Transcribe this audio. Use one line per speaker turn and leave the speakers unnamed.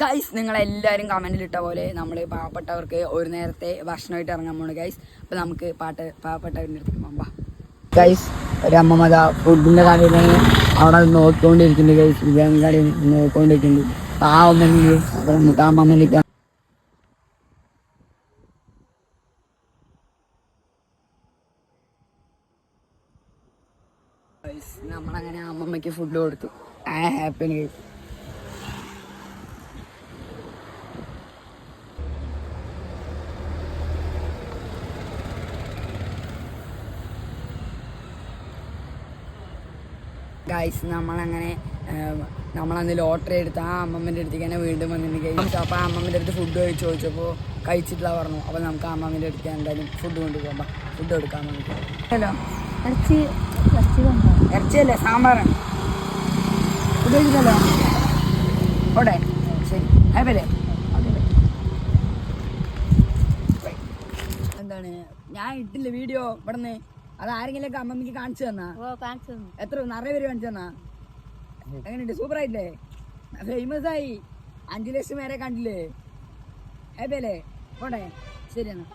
Guys നിങ്ങളെല്ലാവരും കമൻറ്റിലിട്ട പോലെ നമ്മൾ പാവപ്പെട്ടവർക്ക് ഒരു നേരത്തെ ഭക്ഷണമായിട്ട് ഇറങ്ങാൻ പോണ് ഗൈസ്. അപ്പോൾ നമുക്ക് പാവപ്പെട്ടവരുടെ അടുത്ത് പോകാം. ഗൈസ് ഒരു അമ്മമ്മ ഫുഡിൻ്റെ കടയിൽ അവിടെ നോക്കിക്കൊണ്ടിരിക്കുന്നുണ്ട് ഗൈസ്. ബിരിയാണി കടയിൽ നോക്കിക്കൊണ്ടിരിക്കുന്നുണ്ട്. ആ ഒന്നെങ്കിൽ അപ്പോൾ നമുക്ക് ആ അമ്മമ്മയിലേക്ക് നമ്മളങ്ങനെ അമ്മമ്മയ്ക്ക് ഫുഡ് കൊടുത്തു. Happy guys. ഗൈസ് നമ്മളന്ന് ലോട്ടറി എടുത്ത് ആ അമ്മമ്മൻ്റെ അടുത്തേക്ക് തന്നെ വീണ്ടും വന്നിട്ടുണ്ട് ഗൈസ്. അപ്പോൾ ആ അമ്മമ്മൻ്റെ അടുത്ത് ഫുഡ് ചോദിച്ചപ്പോൾ കഴിച്ചിട്ടില്ല പറഞ്ഞു. അപ്പോൾ നമുക്ക് ആ അമ്മമ്മൻ്റെ അടുത്ത് എന്തായാലും ഫുഡ് കൊണ്ടുപോകാം. ഫുഡ് കൊടുക്കാൻ നമുക്ക്. ഹലോ ഇറച്ചിയല്ലേ സാമ്പാറാണ് ഫുഡ് കഴിച്ചിട്ടല്ലോ. ഓടെ ശരി ഹാപ്പല്ലേ. എന്താണ് ഞാൻ ഇട്ടില്ല വീഡിയോ ഇവിടുന്ന്. അത് ആരെങ്കിലും അമ്മമ്മക്ക് കാണിച്ചു തന്നാ? എത്ര നിറയെ പേര് കാണിച്ചു തന്നാ? എങ്ങനെയുണ്ട്? സൂപ്പറായില്ലേ? ഫേമസ് ആയി. 5 ലക്ഷം പേരെ കണ്ടില്ലേ? ഹാപ്പി അല്ലേ? പോട്ടെ ശരി എന്നാ.